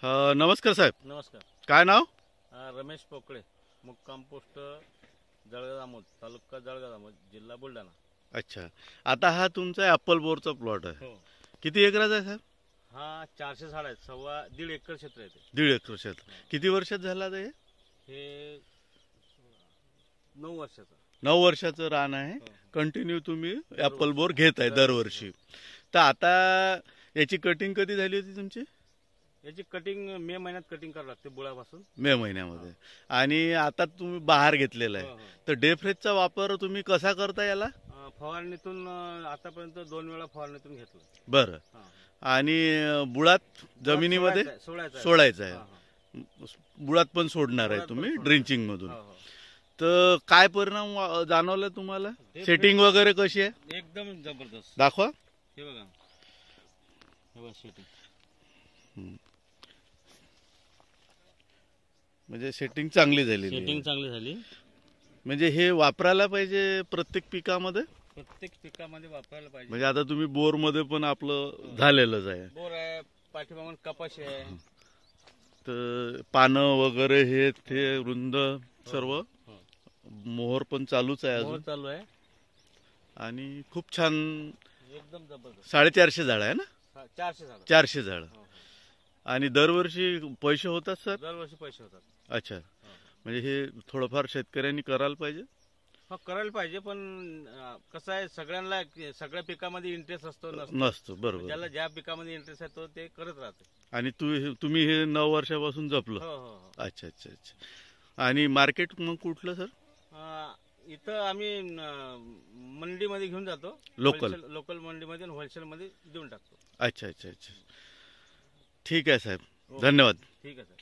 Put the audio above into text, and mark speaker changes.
Speaker 1: नमस्कार साहेब,
Speaker 2: नमस्कार.
Speaker 1: काय नाव?
Speaker 2: रमेश पोकळे, मुक्काम पोस्ट जळगाव जामोद, तालुका जळगाव जामोद, जिल्हा बुलढाणा.
Speaker 1: अच्छा, आता हा तुमचा ॲपल बोरचा प्लॉट आहे.
Speaker 2: हो,
Speaker 1: किती एकराचा आहे साहेब?
Speaker 2: हा 400 झाड आहेत. दीड एकर क्षेत्र आहे ते.
Speaker 1: 1.5 एकर क्षेत्र. किती वर्षात झाला आता हे?
Speaker 2: हे 9 वर्षाचं.
Speaker 1: 9 वर्षाचं रान आहे.
Speaker 2: हो.
Speaker 1: कंटिन्यू तुम्ही ॲपल बोर घेत आहे दरवर्षी. तर आता याची कटिंग कधी झाली होती तुमची?
Speaker 2: याची कटिंग मे महिन्यात कटिंग करावं लागते बुळापासून.
Speaker 1: मे महिन्यामध्ये. आणि आता तुम्ही बहार घेतलेला
Speaker 2: हो,
Speaker 1: आहे,
Speaker 2: हो.
Speaker 1: तर डेफ्रेजचा वापर तुम्ही कसा करता याला?
Speaker 2: फवारणीतून आतापर्यंत 2 वेळा फवारणीतून घेतलं.
Speaker 1: बरं.
Speaker 2: हा.
Speaker 1: आणि बुळात जमिनीमध्ये सोडायचं आहे. बुळात पण सोडणार आहे
Speaker 2: बुळात पण
Speaker 1: तुम्ही
Speaker 2: सोडणार.
Speaker 1: ड्रिंचिंग मधून.
Speaker 2: हो, हो.
Speaker 1: तर काय परिणाम जाणवला तुम्हाला? सेटिंग वगैरे कशी आहे?
Speaker 2: एकदम जबरदस्त.
Speaker 1: दाखवा.
Speaker 2: हे बघा, हे बघा शेती.
Speaker 1: म्हणजे सेटिंग चांगली झालेली आहे.
Speaker 2: सेटिंग चांगली झाली.
Speaker 1: म्हणजे हे वापरायला पाहिजे प्रत्येक पिकामध्ये.
Speaker 2: प्रत्येक पिकामध्ये वापरायला पाहिजे.
Speaker 1: म्हणजे आता तुम्ही बोर मध्ये पण आपलं झालेलंच आहे.
Speaker 2: बोर आहे, पाठीमागून कपाशी आहे.
Speaker 1: तर पानं वगैरे हे ते रुंद सर्व.
Speaker 2: हो.
Speaker 1: मोहर पण चालूच आहे
Speaker 2: मोहर
Speaker 1: अजून.
Speaker 2: चालू आहे.
Speaker 1: आणि खूप छान.
Speaker 2: एकदम जबरदस्त.
Speaker 1: 450 झाड आहे ना?
Speaker 2: 400 झाड.
Speaker 1: 400 झाड.
Speaker 2: हो, हो.
Speaker 1: आणि दरवर्षी पैसे होतात सर?
Speaker 2: दरवर्षी पैसे होतात.
Speaker 1: अच्छा, म्हणजे हे थोडंफार शेतकऱ्यांनी करायला पाहिजे.
Speaker 2: हो, करायला पाहिजे, पण कसं आहे, सगळ्यांना सगळ्या पिकामध्ये इंटरेस्ट असतो
Speaker 1: नसतो. बरोबर.
Speaker 2: ज्याला ज्या पिकामध्ये इंटरेस्ट आहे तो ते करत राहते.
Speaker 1: आणि तुम्ही हे 9 वर्षापासून जपलं.
Speaker 2: हो, हो, हो.
Speaker 1: अच्छा अच्छा अच्छा. आणि मार्केट मग कुठलं सर?
Speaker 2: इथं आम्ही मंडीमध्ये घेऊन जातो. लोकल मंडीमध्ये होलसेलमध्ये देऊन टाकतो.
Speaker 1: अच्छा अच्छा अच्छा. ठीक आहे साहेब,
Speaker 2: हो.
Speaker 1: धन्यवाद.
Speaker 2: ठीक आहे सर.